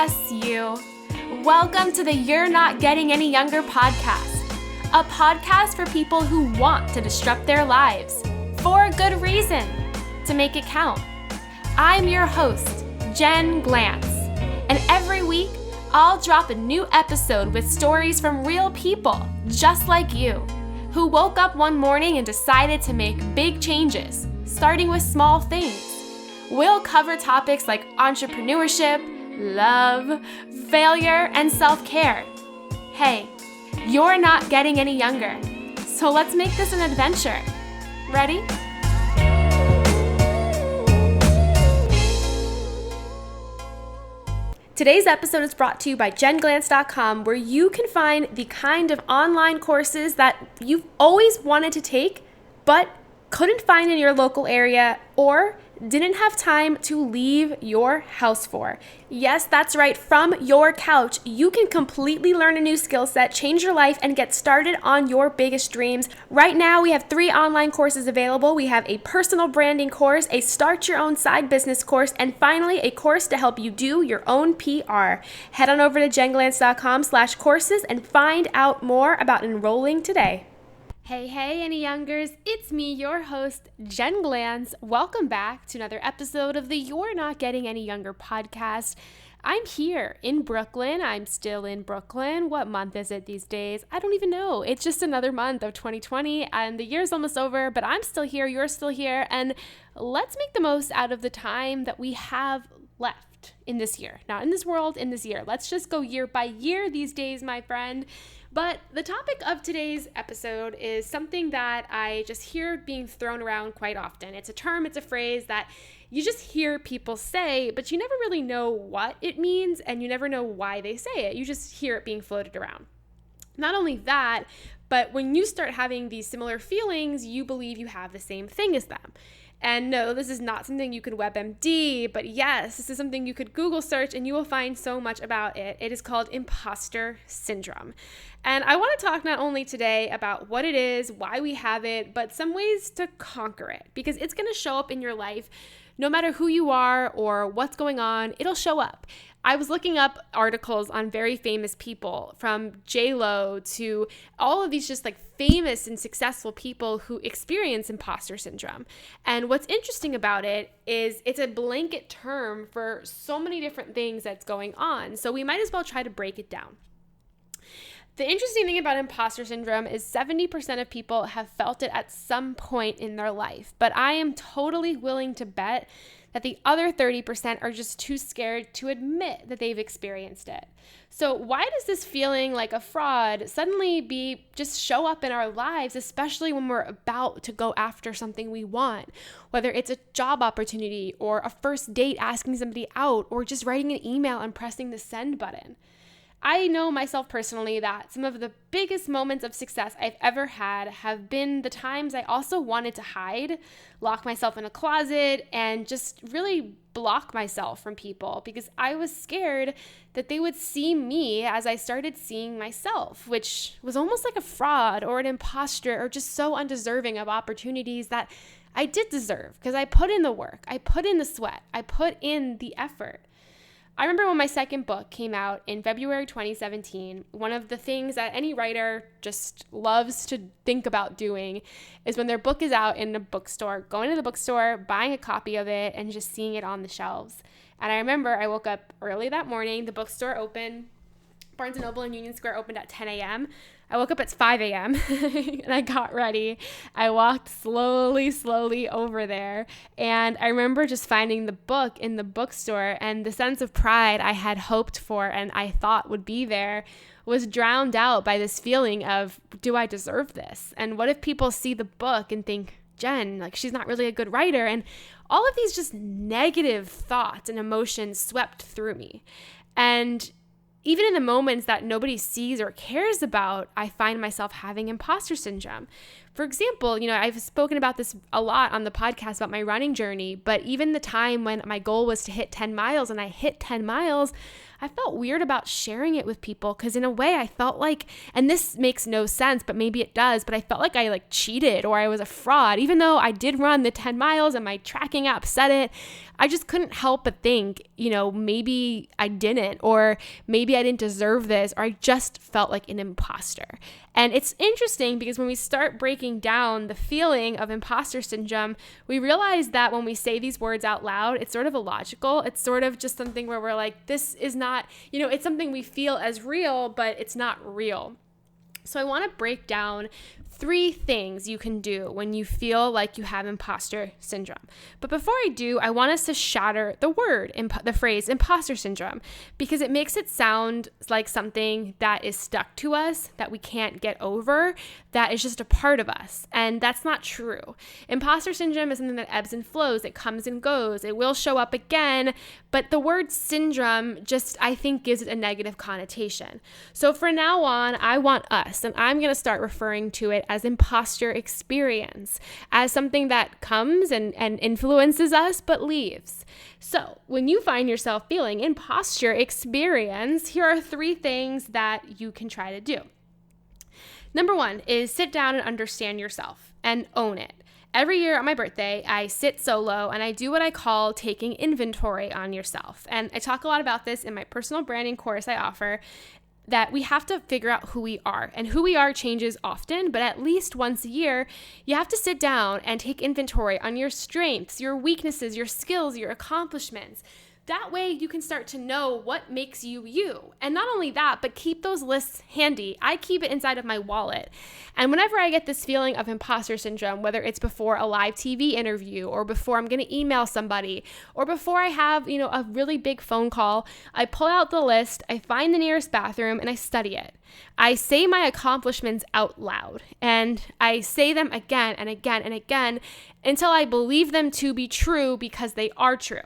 Yes, you. Welcome to the You're Not Getting Any Younger podcast, a podcast for people who want to disrupt their lives for a good reason, to make it count. I'm your host, Jen Glantz, and every week I'll drop a new episode with stories from real people just like you, who woke up one morning and decided to make big changes, starting with small things. We'll cover topics like entrepreneurship, love, failure, and self-care. Hey, you're not getting any younger, so let's make this an adventure. Ready? Today's episode is brought to you by jenglantz.com, where you can find the kind of online courses that you've always wanted to take, but couldn't find in your local area or didn't have time to leave your house for. Yes, that's right. From your couch, you can completely learn a new skill set, change your life, and get started on your biggest dreams. Right now, we have 3 online courses available. We have a personal branding course, a start your own side business course, and finally, a course to help you do your own PR. Head on over to jenglantz.com/courses and find out more about enrolling today. Hey, any youngers, it's me, your host, Jen Glantz. Welcome back to another episode of the You're Not Getting Any Younger podcast. I'm here in Brooklyn. I'm still in Brooklyn. What month is it these days? I don't even know. It's just another month of 2020 and the year's almost over, but I'm still here, you're still here, and let's make the most out of the time that we have left in this year. Not in this world, in this year. Let's just go year by year these days, my friend. But the topic of today's episode is something that I just hear being thrown around quite often. It's a term, it's a phrase that you just hear people say, but you never really know what it means and you never know why they say it. You just hear it being floated around. Not only that, but when you start having these similar feelings, you believe you have the same thing as them. And no, this is not something you could WebMD, but yes, this is something you could Google search and you will find so much about it. It is called Imposter Syndrome. And I want to talk not only today about what it is, why we have it, but some ways to conquer it, because it's going to show up in your life no matter who you are or what's going on, it'll show up. I was looking up articles on very famous people, from J-Lo to all of these just like famous and successful people who experience imposter syndrome. And what's interesting about it is it's a blanket term for so many different things that's going on. So we might as well try to break it down. The interesting thing about imposter syndrome is 70% of people have felt it at some point in their life, but I am totally willing to bet that the other 30% are just too scared to admit that they've experienced it. So why does this feeling like a fraud suddenly just show up in our lives, especially when we're about to go after something we want, whether it's a job opportunity or a first date asking somebody out or just writing an email and pressing the send button? I know myself personally that some of the biggest moments of success I've ever had have been the times I also wanted to hide, lock myself in a closet, and just really block myself from people because I was scared that they would see me as I started seeing myself, which was almost like a fraud or an imposter or just so undeserving of opportunities that I did deserve because I put in the work, I put in the sweat, I put in the effort. I remember when my second book came out in February 2017, one of the things that any writer just loves to think about doing is when their book is out in a bookstore, going to the bookstore, buying a copy of it, and just seeing it on the shelves. And I remember I woke up early that morning, the bookstore opened, Barnes & Noble in Union Square opened at 10 a.m. I woke up at 5 a.m. and I got ready. I walked slowly over there. And I remember just finding the book in the bookstore, and the sense of pride I had hoped for and I thought would be there was drowned out by this feeling of, do I deserve this? And what if people see the book and think, Jen, like she's not really a good writer? And all of these just negative thoughts and emotions swept through me. And even in the moments that nobody sees or cares about, I find myself having imposter syndrome. For example, I've spoken about this a lot on the podcast about my running journey, but even the time when my goal was to hit 10 miles and I hit 10 miles, I felt weird about sharing it with people because in a way I felt like, and this makes no sense, but maybe it does, but I felt like I cheated or I was a fraud, even though I did run the 10 miles and my tracking app said it. I just couldn't help but think, maybe I didn't, or maybe I didn't deserve this, or I just felt like an imposter. And it's interesting because when we start breaking down the feeling of imposter syndrome, we realize that when we say these words out loud, it's sort of illogical. It's sort of just something where we're like, this is not, it's something we feel as real, but it's not real. So I want to break down 3 things you can do when you feel like you have imposter syndrome. But before I do, I want us to shatter the phrase imposter syndrome, because it makes it sound like something that is stuck to us, that we can't get over, that is just a part of us. And that's not true. Imposter syndrome is something that ebbs and flows. It comes and goes. It will show up again. But the word syndrome just, I think, gives it a negative connotation. So for now on, I want us, and I'm going to start referring to it as imposter experience, as something that comes and influences us but leaves. So when you find yourself feeling imposter experience, here are 3 things that you can try to do. Number 1 is sit down and understand yourself and own it. Every year on my birthday, I sit solo and I do what I call taking inventory on yourself. And I talk a lot about this in my personal branding course I offer, that we have to figure out who we are. And who we are changes often, but at least once a year, you have to sit down and take inventory on your strengths, your weaknesses, your skills, your accomplishments. That way you can start to know what makes you you. And not only that, but keep those lists handy. I keep it inside of my wallet. And whenever I get this feeling of imposter syndrome, whether it's before a live TV interview or before I'm going to email somebody or before I have, a really big phone call, I pull out the list, I find the nearest bathroom, and I study it. I say my accomplishments out loud, and I say them again and again and again until I believe them to be true, because they are true.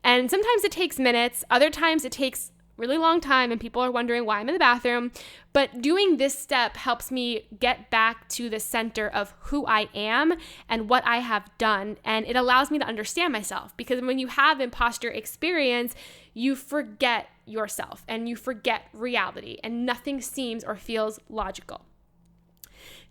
And sometimes it takes minutes, other times it takes really long time and people are wondering why I'm in the bathroom. But doing this step helps me get back to the center of who I am and what I have done. And it allows me to understand myself, because when you have imposter experience, you forget yourself and you forget reality, and nothing seems or feels logical.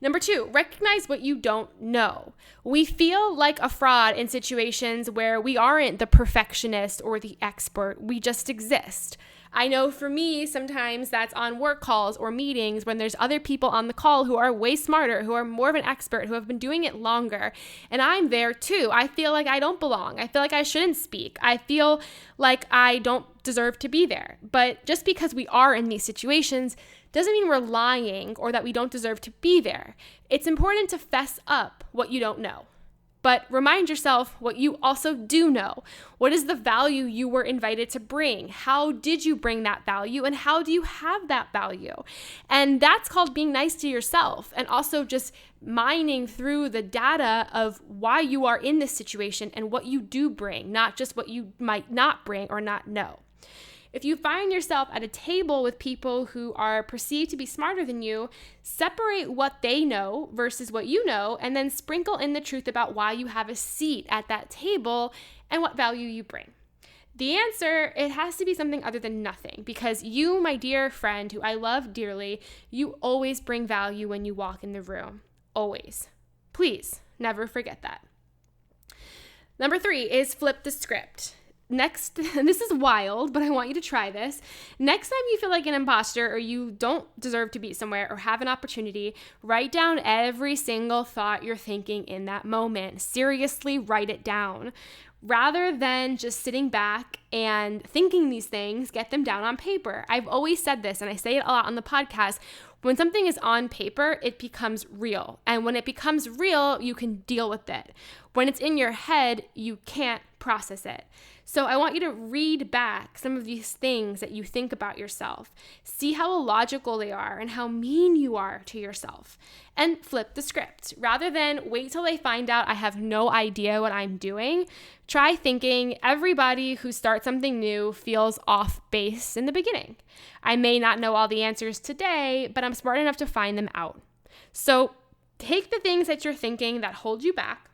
Number 2, recognize what you don't know. We feel like a fraud in situations where we aren't the perfectionist or the expert. We just exist. I know for me, sometimes that's on work calls or meetings when there's other people on the call who are way smarter, who are more of an expert, who have been doing it longer. And I'm there too. I feel like I don't belong. I feel like I shouldn't speak. I feel like I don't deserve to be there. But just because we are in these situations doesn't mean we're lying or that we don't deserve to be there. It's important to fess up what you don't know, but remind yourself what you also do know. What is the value you were invited to bring? How did you bring that value, and how do you have that value? And that's called being nice to yourself, and also just mining through the data of why you are in this situation and what you do bring, not just what you might not bring or not know. If you find yourself at a table with people who are perceived to be smarter than you, separate what they know versus what you know, and then sprinkle in the truth about why you have a seat at that table and what value you bring. The answer, it has to be something other than nothing, because you, my dear friend, who I love dearly, you always bring value when you walk in the room. Always. Please, never forget that. Number 3 is flip the script. Next, and this is wild, but I want you to try this. Next time you feel like an imposter or you don't deserve to be somewhere or have an opportunity, write down every single thought you're thinking in that moment. Seriously, write it down. Rather than just sitting back and thinking these things, get them down on paper. I've always said this, and I say it a lot on the podcast. When something is on paper, it becomes real. And when it becomes real, you can deal with it. When it's in your head, you can't process it. So I want you to read back some of these things that you think about yourself. See how illogical they are and how mean you are to yourself. And flip the script. Rather than wait till they find out I have no idea what I'm doing, try thinking everybody who starts something new feels off base in the beginning. I may not know all the answers today, but I'm smart enough to find them out. So take the things that you're thinking that hold you back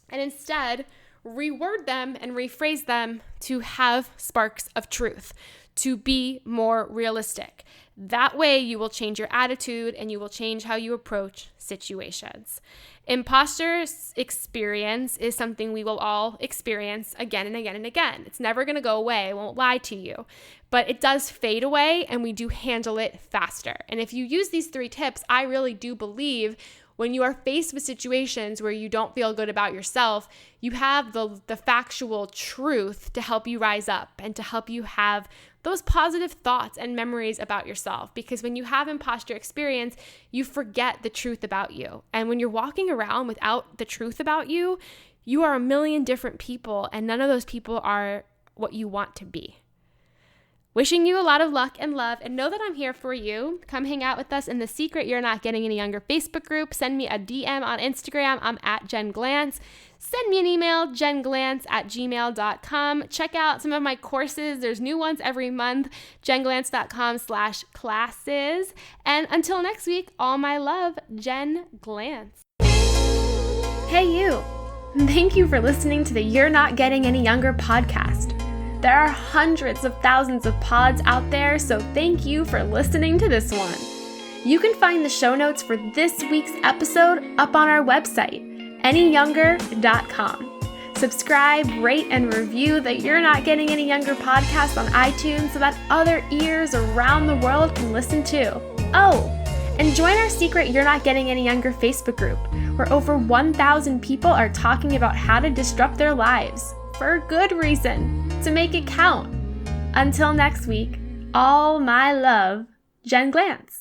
and instead reword them and rephrase them to have sparks of truth, to be more realistic. That way you will change your attitude and you will change how you approach situations. Imposter experience is something we will all experience again and again and again. It's never going to go away. I won't lie to you, but it does fade away and we do handle it faster. And if you use these 3 tips, I really do believe when you are faced with situations where you don't feel good about yourself, you have the factual truth to help you rise up and to help you have those positive thoughts and memories about yourself. Because when you have imposter experience, you forget the truth about you. And when you're walking around without the truth about you, you are a million different people, and none of those people are what you want to be. Wishing you a lot of luck and love, and know that I'm here for you. Come hang out with us in the Secret You're Not Getting Any Younger Facebook group. Send me a DM on Instagram. I'm at Jen Glantz. Send me an email, jenglantz@gmail.com. Check out some of my courses. There's new ones every month, jenglantz.com/classes. And until next week, all my love, Jen Glantz. Hey you! Thank you for listening to the You're Not Getting Any Younger podcast. There are hundreds of thousands of pods out there, so thank you for listening to this one. You can find the show notes for this week's episode up on our website, anyyounger.com. Subscribe, rate, and review the You're Not Getting Any Younger podcast on iTunes so that other ears around the world can listen too. Oh, and join our secret You're Not Getting Any Younger Facebook group, where over 1,000 people are talking about how to disrupt their lives, for good reason, to make it count. Until next week, all my love, Jen Glantz.